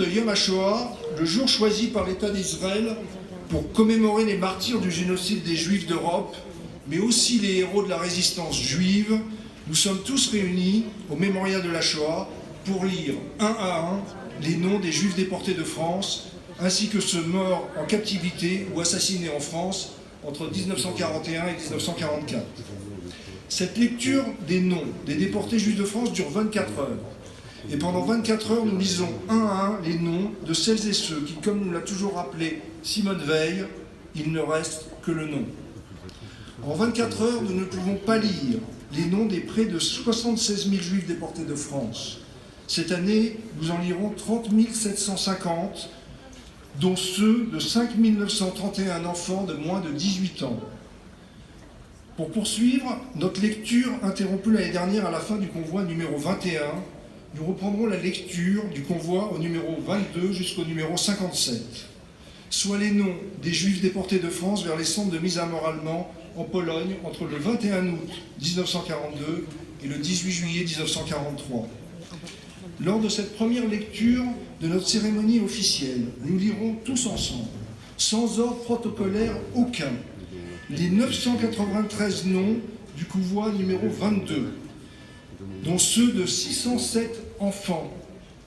De Yom HaShoah, le jour choisi par l'État d'Israël pour commémorer les martyrs du génocide des Juifs d'Europe, mais aussi les héros de la résistance juive, nous sommes tous réunis au mémorial de la Shoah pour lire un à un les noms des Juifs déportés de France, ainsi que ceux morts en captivité ou assassinés en France entre 1941 et 1944. Cette lecture des noms des déportés Juifs de France dure 24 heures. Et pendant 24 heures, nous lisons un à un les noms de celles et ceux qui, comme nous l'a toujours rappelé Simone Veil, il ne reste que le nom. En 24 heures, nous ne pouvons pas lire les noms des près de 76 000 Juifs déportés de France. Cette année, nous en lirons 30 750, dont ceux de 5 931 enfants de moins de 18 ans. Pour poursuivre notre lecture interrompue l'année dernière à la fin du convoi numéro 21, nous reprendrons la lecture du convoi au numéro 22 jusqu'au numéro 57, soit les noms des Juifs déportés de France vers les centres de mise à mort allemands en Pologne entre le 21 août 1942 et le 18 juillet 1943. Lors de cette première lecture de notre cérémonie officielle, nous lirons tous ensemble, sans ordre protocolaire aucun, les 993 noms du convoi numéro 22, dont ceux de 607 enfants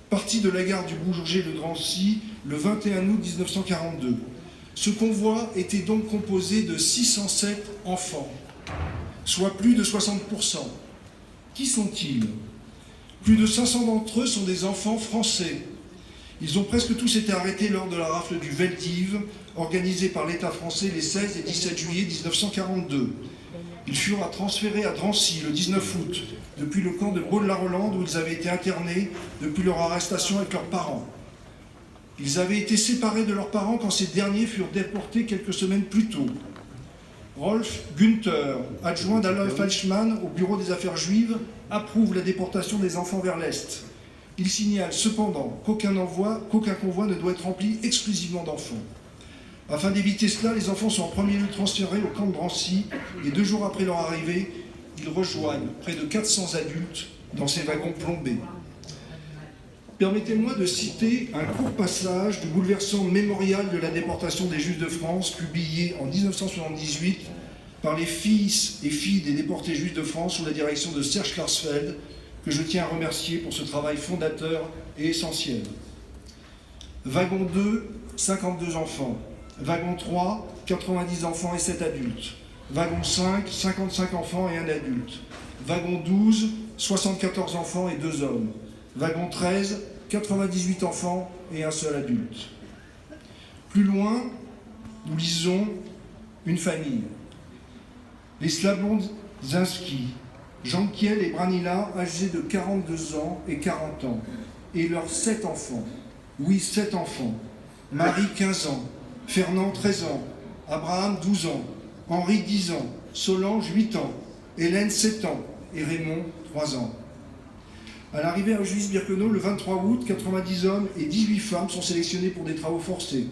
partis de la gare du Bourget de Drancy le 21 août 1942. Ce convoi était donc composé de 607 enfants, soit plus de 60%. Qui sont-ils? Plus de 500 d'entre eux sont des enfants français. Ils ont presque tous été arrêtés lors de la rafle du Veldiv, organisée par l'État français les 16 et 17 juillet 1942. Ils furent transférés à Drancy le 19 août, depuis le camp de Baule-la-Rolande où ils avaient été internés depuis leur arrestation avec leurs parents. Ils avaient été séparés de leurs parents quand ces derniers furent déportés quelques semaines plus tôt. Rolf Günther, adjoint d'Adolf Eichmann au bureau des affaires juives, approuve la déportation des enfants vers l'Est. Il signale cependant qu'aucun convoi ne doit être rempli exclusivement d'enfants. Afin d'éviter cela, les enfants sont en premier lieu transférés au camp de Drancy et 2 jours après leur arrivée, ils rejoignent près de 400 adultes dans ces wagons plombés. Permettez-moi de citer un court passage du bouleversant mémorial de la déportation des Juifs de France, publié en 1978 par les fils et filles des déportés Juifs de France sous la direction de Serge Klarsfeld, que je tiens à remercier pour ce travail fondateur et essentiel. Wagon 2, 52 enfants. Wagon 3, 90 enfants et 7 adultes. Wagon 5, 55 enfants et 1 adulte. Wagon 12, 74 enfants et 2 hommes. Wagon 13, 98 enfants et 1 seul adulte. Plus loin, nous lisons une famille. Les Slablonzinski, Jean-Kiel et Branila, âgés de 42 ans et 40 ans, et leurs 7 enfants. Oui, 7 enfants. Marie, 15 ans. Fernand, 13 ans. Abraham, 12 ans. Henri, 10 ans. Solange, 8 ans. Hélène, 7 ans. Et Raymond, 3 ans. À l'arrivée à Auschwitz-Birkenau, le 23 août, 90 hommes et 18 femmes sont sélectionnés pour des travaux forcés.